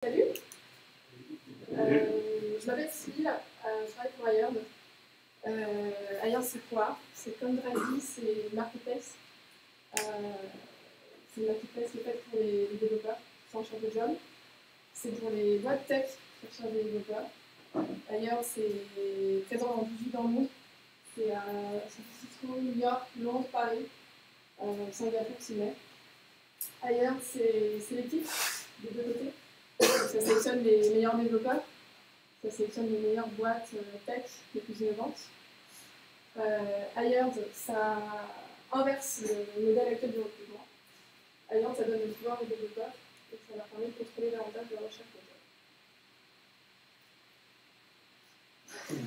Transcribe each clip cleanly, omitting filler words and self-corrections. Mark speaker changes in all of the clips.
Speaker 1: Salut, je m'appelle Cécile, je travaille pour Hired. Hired, c'est quoi? C'est comme Draghi, c'est une marketplace. C'est une marketplace qui est faite pour les développeurs qui sont en charge de job. C'est pour les boîtes tech qui sont en charge des développeurs. Hired, c'est présent dans 18 dans le monde. C'est à San Francisco, New York, Londres, Paris, Singapour, Sydney. Hired, c'est l'équipe des deux côtés. Ça sélectionne les meilleurs développeurs, ça sélectionne les meilleures boîtes tech les plus innovantes. Hired, ça inverse le modèle actuel du recrutement. Hired, ça donne le pouvoir aux développeurs et ça leur permet de contrôler davantage leur recherche de job.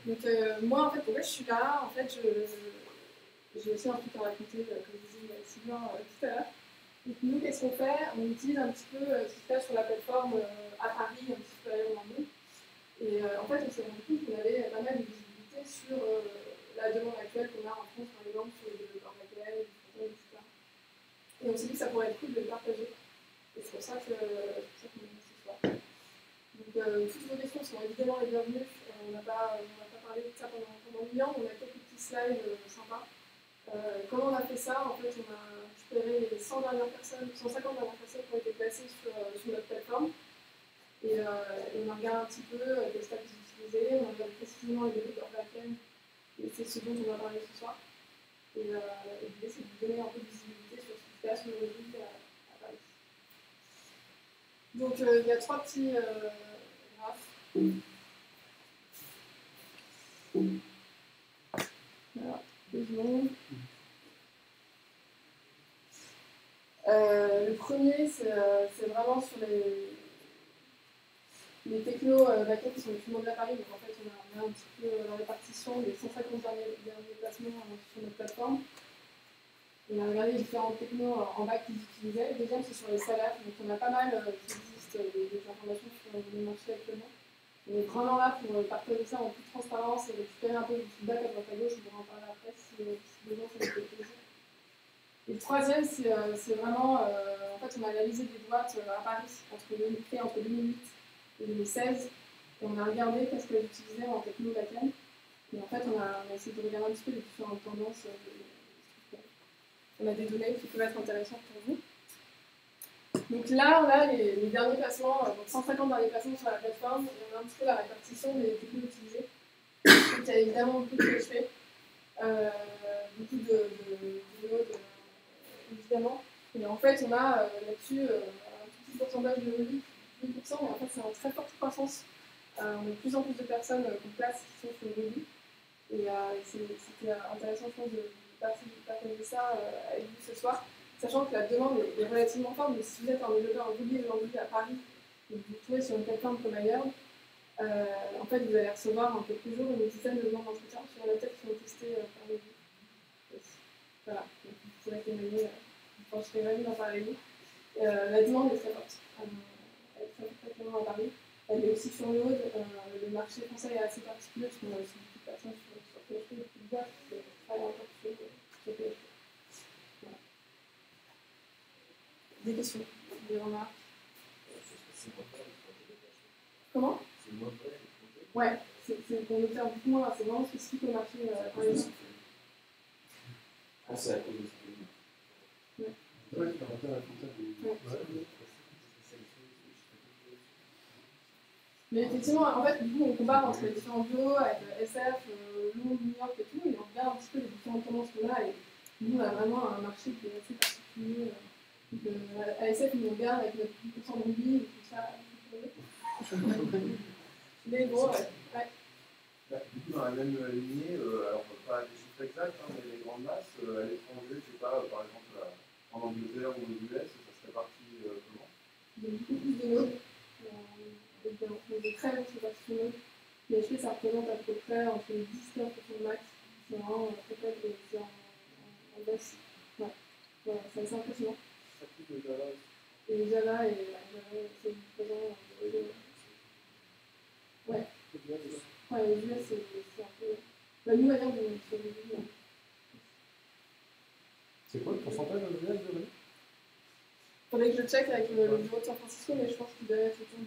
Speaker 1: Donc moi, en fait, pourquoi je suis là? En fait, j'ai aussi un truc à raconter, comme disait Sylvain tout à l'heure. Donc nous, qu'est-ce qu'on fait? On utilise un petit peu ce qui se passe sur la plateforme à Paris, un petit peu ailleurs dans le monde. Et en fait, on s'est rendu compte qu'on avait pas mal de visibilité sur la demande actuelle qu'on a en France, par exemple, sur les développeurs back-end, etc. Et on s'est dit que ça pourrait être cool de le partager. Et c'est pour ça qu'on est venu ce soir. Donc toutes vos questions sont évidemment les bienvenues. On n'a pas parlé de ça pendant 1000 ans, on a quelques petits slides sympas. Comment on a fait ça? En fait, on a récupéré les 100 dernières personnes, 150 dernières personnes qui ont été placées sur notre plateforme. Et on a regardé un petit peu quels stacks ils utilisaient, on a regardé précisément les développeurs back-end, et c'est ce dont on va parler ce soir. Et l'idée, c'est de vous donner un peu de visibilité sur ce qui se passe aujourd'hui à Paris. Donc, il y a trois petits graphes. Voilà, 2 secondes. Le premier, c'est vraiment sur les technos back-end qui sont les plus demandés à Paris. Donc en fait, on a un petit peu la répartition des 150 derniers placements sur notre plateforme. On a regardé les différents technos en back qu'ils utilisaient. Le deuxième, c'est sur les salaires. Donc on a pas mal qui existent des informations sur le marché actuellement. On est vraiment là pour partager ça en toute transparence et récupérer un peu du feedback à droite à gauche. Je pourrai en parler après si besoin, ça nous fait plaisir. Et le troisième, c'est vraiment, en fait, on a analysé des boîtes à Paris créées entre 2008 et 2016, et on a regardé qu'est-ce qu'elles utilisaient en techno back-end. Et en fait, on a essayé de regarder un petit peu les différentes tendances. On a des données qui peuvent être intéressantes pour vous. Donc là, on a les derniers placements, donc 150 derniers placements sur la plateforme, et on a un petit peu la répartition des technos utilisés. Donc il y a évidemment beaucoup de PHP, beaucoup de Node, évidemment. Et en fait, on a là-dessus un tout petit pourcentage de Ruby, 10%, mais en fait, c'est en très forte croissance. On a de plus en plus de personnes qu'on place qui sont sur Ruby. Et c'était intéressant, je pense, de partager ça avec vous ce soir, sachant que la demande est relativement forte. Mais si vous êtes un développeur Ruby aujourd'hui à Paris, et que vous vous trouvez sur une plateforme comme Hired, en fait, vous allez recevoir en quelques jours une dizaine de demandes d'entretien sur la tête qui sont testées par Ruby. Voilà, donc vous pourrez témoigner. Je serais ravie d'en parler. La demande est très forte. Elle est très clairement à Paris. Elle est aussi sur Node. Le marché français est assez particulier parce qu'on a aussi beaucoup de personnes sur PHP, beaucoup de boîtes qui travaillent encore sur PHP. Voilà. Des questions, des remarques? Comment? Ouais, pour le faire beaucoup moins, c'est vraiment spécifique au marché parisien.
Speaker 2: Ah, c'est à cause de ça. Ouais.
Speaker 1: Mais effectivement, en fait, du coup, on compare entre les différents bureaux avec SF, Londres, New York et tout, et on regarde un petit peu les différentes tendances qu'on a, et nous, on a vraiment un marché qui est assez particulier. À SF, nous, on regarde avec notre 10% de Ruby et tout ça. Mais bon, ouais.
Speaker 3: Du coup, dans la même lignée, alors pas des chiffres exacts, mais les grandes masses, à l'étranger, je sais pas, par exemple en Angleterre ou aux US, ça serait parti comment?
Speaker 1: Il y a beaucoup plus de nodes. Donc des très grosses répartitions. PHP, ça représente à peu près entre 10 et 15% de max. C'est vraiment très faible et c'est en baisse. Ouais, voilà, c'est assez impressionnant. Et Java, c'est présent. Ouais. Ouais, les US, c'est un peu. Bah, nous, à dire, sur les US.
Speaker 4: C'est quoi le pourcentage de US de
Speaker 1: faudrait que je check avec le bureau de San Francisco, mais je pense qu'il doit être autour de.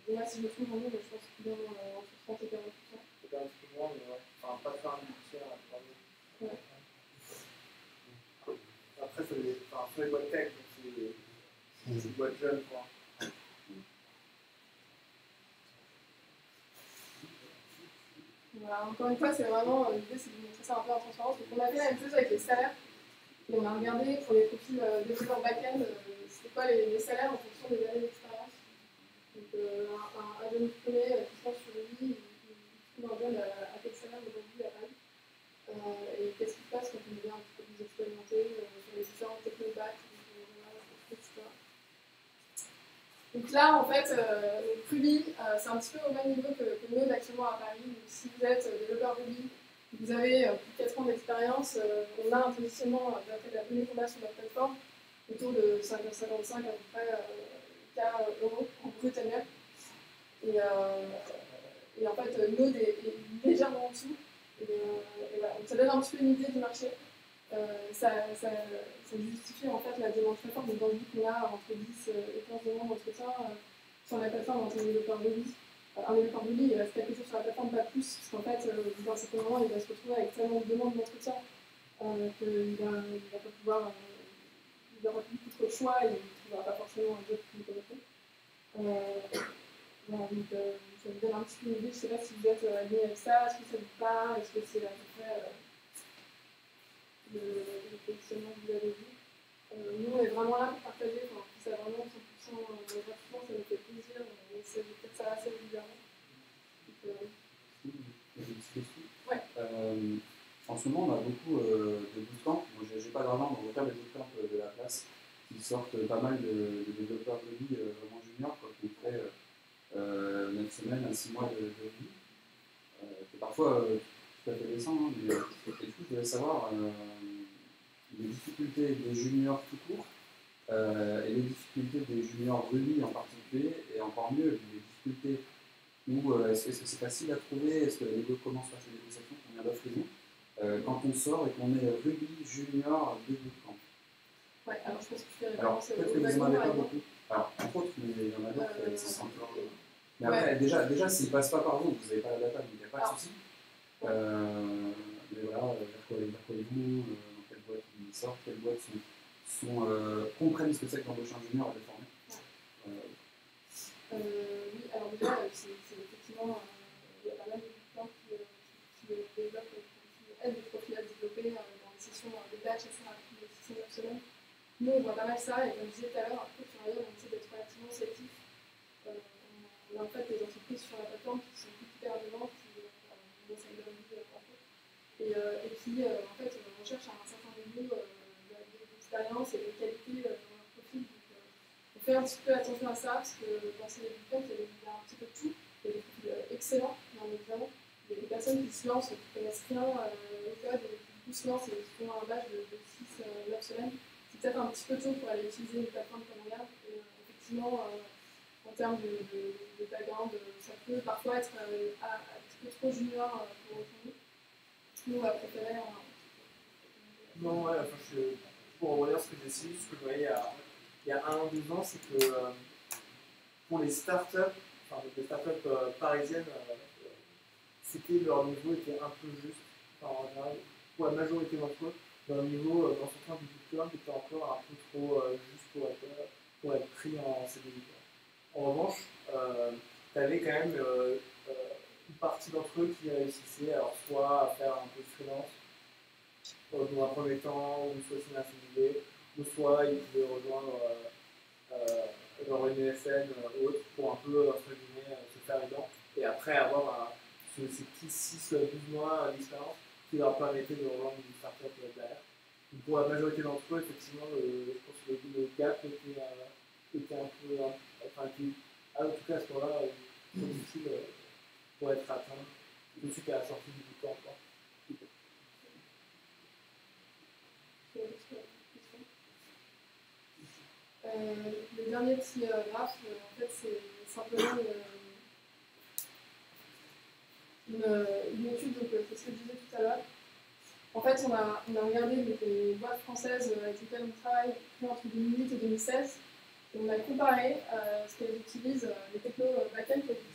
Speaker 1: Dis-moi si je me trompe, mais je pense qu'il doit être entre 30 et 40%.
Speaker 4: C'est quand même plus grand, mais ouais. Enfin, pas faire un tiers à 3 000.
Speaker 1: Ouais.
Speaker 4: Après, c'est les boîtes tech, donc c'est des boîtes jeunes, quoi.
Speaker 1: Voilà, encore une fois, c'est vraiment l'idée, c'est de montrer ça un peu en transparence. Donc, on a fait la même chose avec les salaires. Et on a regardé pour les profils développeurs back-end, c'était quoi les salaires en fonction des années d'expérience. Donc, un jeune diplômé qui se lance sur lui, il trouve un jeune à quel salaire aujourd'hui à Paris. Et qu'est-ce qui se passe quand on devient un petit peu plus expérimenté sur les différentes techniques back, etc. Donc là, en fait, Ruby, c'est un petit peu au même niveau que Node actuellement à Paris. Donc, si vous êtes développeur Ruby, vous avez plus de 4 ans d'expérience, on a un positionnement d'après la donnée qu'on a sur notre plateforme autour de 55 à peu près K euros en brut annuel. Et en fait, Node est légèrement en dessous. Et voilà. Donc ça donne un petit peu une idée du marché. Ça justifie en fait la demande très forte. Donc dans le but qu'on a entre 10 et 15 demandes d'entretien sur la plateforme en tant que développeur Ruby. Un développeur Ruby, il reste quelque chose sur la plateforme, pas plus, parce qu'en fait, dans un certain moment, il va se retrouver avec tellement de demandes d'entretien qu'il va pas pouvoir, il aura plus trop de choix et il ne trouvera pas forcément un job qui lui correspond. Voilà, donc ça vous donne un petit peu une idée. Je ne sais pas si vous êtes aligné avec ça, est-ce que ça vous parle, est-ce que c'est à peu près le positionnement que vous avez vu. Nous, on est vraiment là pour partager, enfin, si ça vraiment 100% gratuitement, ça nous fait plaisir, on essaie de faire ça assez régulièrement. Ouais.
Speaker 2: En ce moment, on a beaucoup de bootcamps. Moi, je n'ai pas d'argent, on va faire des bootcamps de la place qui sortent pas mal de développeurs de vie vraiment juniors, quoi, qui ont fait 9 semaines à 6 mois de vie. C'est parfois tout à fait décent, hein, mais et du coup, je voulais savoir les difficultés des juniors tout court et les difficultés des juniors Ruby en particulier, et encore mieux, les difficultés où est-ce que c'est facile à trouver, est-ce que les deux commencent à faire des négociations, combien d'offres ils ont, quand on sort et qu'on est Ruby junior de bootcamp.
Speaker 1: Ouais, alors je pense que je fais
Speaker 2: Alors,
Speaker 1: référence
Speaker 2: peut-être que vous n'en avez pas beaucoup. Alors, entre autres, mais il y en a d'autres qui sont encore. Mais après, déjà s'ils ne passent pas par vous, vous n'avez pas la data, donc il n'y a pas de souci. Mais voilà, vers quoi allez-vous, dans quelle boîte ils sortent, quelles boîtes comprennent ce que c'est que l'embauche un junior et les former.
Speaker 1: Oui, alors déjà, c'est effectivement, il y a pas mal de gens qui développent, qui aident les profils à se développer dans des sessions de batch assez rapides, de 6 semaines. Nous, on voit pas mal ça, et comme je disais tout à l'heure, après, sur ailleurs, on essaie d'être relativement sélectif. On a en fait des entreprises sur la plateforme qui sont plus indépendantes, qui essaient de donner et qui, en fait, recherchent un certain niveau d'expérience et de qualité dans leur profil. Donc, on fait un petit peu attention à ça, parce que dans ces bootcamps, il y a un petit peu de tout. Il y a des profils excellents, bien évidemment. Il y a des personnes qui se lancent, qui ne connaissent rien au code, et qui du coup se lancent et qui font un batch de 6-9 semaines. C'est peut-être un petit peu tôt pour aller utiliser une plateforme comme React. Et effectivement, en termes de background, ça peut parfois être un petit peu trop junior pour retourner. Nous, on va préférer
Speaker 4: Non, ouais, enfin, pour revenir sur ce que j'ai dit, ce que je voyais il y a 1 ou 2 ans, c'est que pour les startups, enfin les startups parisiennes, c'était leur niveau était un peu juste. Enfin, en général, pour la majorité d'entre eux, leur niveau dans certains du bootcamp était encore un peu trop juste pour être pris en CDI. En revanche, tu avais quand même une partie d'entre eux qui réussissaient alors soit à faire un peu de freelance dans un premier temps, ou soit signer un CDD, ou soit ils pouvaient rejoindre leur USN ou autre pour un peu, entre guillemets, se faire aidant, et après avoir ces petits 6-12 mois d'expérience qui leur permettaient de rejoindre une startup derrière. Donc pour la majorité d'entre eux, effectivement, je pense que le gap était un peu, enfin, en tout cas à ce moment-là, difficile pour être atteint tout de suite à la sortie du bootcamp.
Speaker 1: Le dernier petit graphe, en fait, c'est simplement une étude, donc c'est ce que je disais tout à l'heure. En fait, on a regardé les boîtes françaises avec lesquelles on travaille entre 2008 et 2016. Et on a comparé ce qu'elles utilisent, les technos back-end qu'elles utilisent.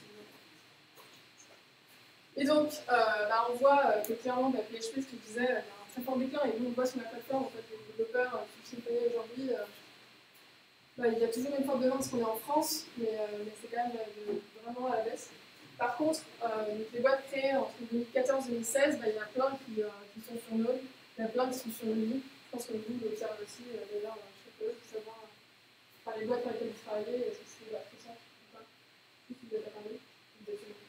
Speaker 1: Et donc, on voit que clairement, PHP, ce qu'il disait, il y a un très fort déclin. Et nous, on voit sur la plateforme, en fait, les développeurs sur Symfony aujourd'hui, il y a toujours une forte demande parce qu'on est en France, mais c'est quand même vraiment à la baisse. Par contre, les boîtes créées entre 2014 et 2016, il y a plein qui sont sur Node, il y a plein qui sont sur Ruby. Je pense que vous l'observez aussi, d'ailleurs, je suis curieuse de savoir les boîtes pour lesquelles vous travaillez, est-ce que c'est très simple ou pas? Si vous êtes à Paris, vous êtes sur Ruby.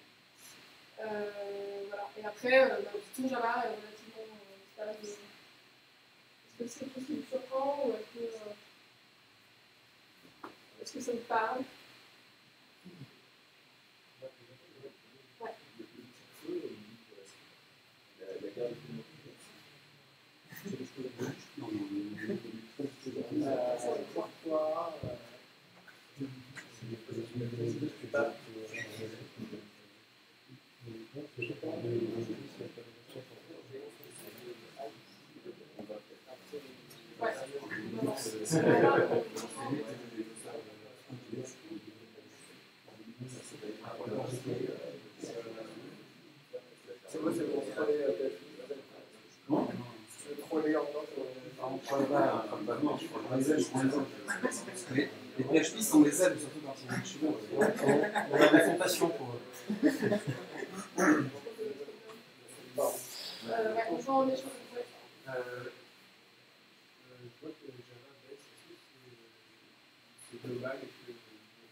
Speaker 1: Voilà. Et après, Python Java est relativement stable. Est-ce que c'est quelque chose qui vous surprend ou est-ce que ça vous parle? Ouais.
Speaker 4: C'est quoi, c'est pour troller troller en blanc?
Speaker 2: On ne troll pas, non, je prends les ailes, je prends les ailes. Les PHP sont les ailes, surtout quand ils vont chez nous. On a des fondations pour eux.
Speaker 1: On joue en échange.
Speaker 3: Je vois que Java baisse, c'est global et que le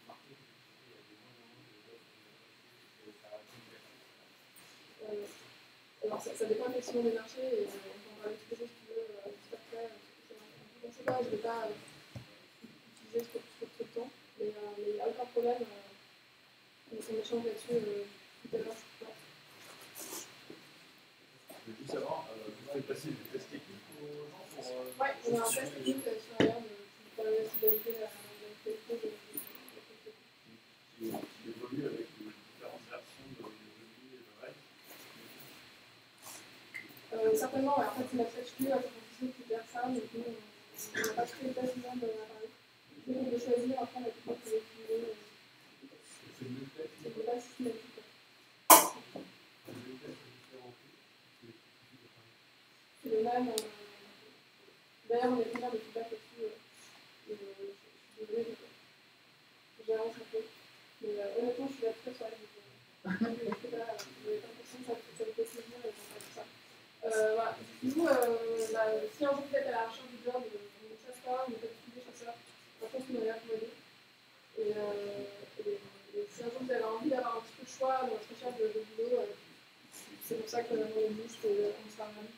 Speaker 3: marché, il y a de moins en moins de
Speaker 1: Alors ça dépend effectivement des marchés et on peut en parler tout à l'heure si tu veux, juste après. Je ne sais pas, je ne vais pas utiliser trop de temps, mais il n'y a aucun problème. On échange là-dessus tout à l'heure.
Speaker 3: Je veux juste savoir, vous faites passer des tests techniques aux gens pour.
Speaker 1: Ouais, on a un test technique sur la merde pour la fidélité à la qualité
Speaker 3: qui évolue avec les différentes versions de Ruby et de Rails.
Speaker 1: Certainement, en fait, c'est notre HQ à Sciences qui gère ça, mais nous, on n'a pas tous les tests même à Paris. Donc, de choisir après la technique que vous utilisez.
Speaker 3: C'est le même test.
Speaker 1: C'est pas systématique. C'est le même. D'ailleurs, on a déjà des feedbacks là-dessus. Je suis désolée, j'avance un peu. Mais honnêtement, je suis là très sur la vidéo. Je n'ai pas l'impression que ça me fait plaisir et tout ça. Voilà. Du coup, si un jour vous êtes à la recherche du job, on ne chasse pas, on n'est pas du tout des chasseurs. Je pense qu'on est là pour aider. Et si un jour vous avez envie d'avoir un petit peu de choix dans votre recherche de boulot, c'est pour ça qu'on existe et on sera ravis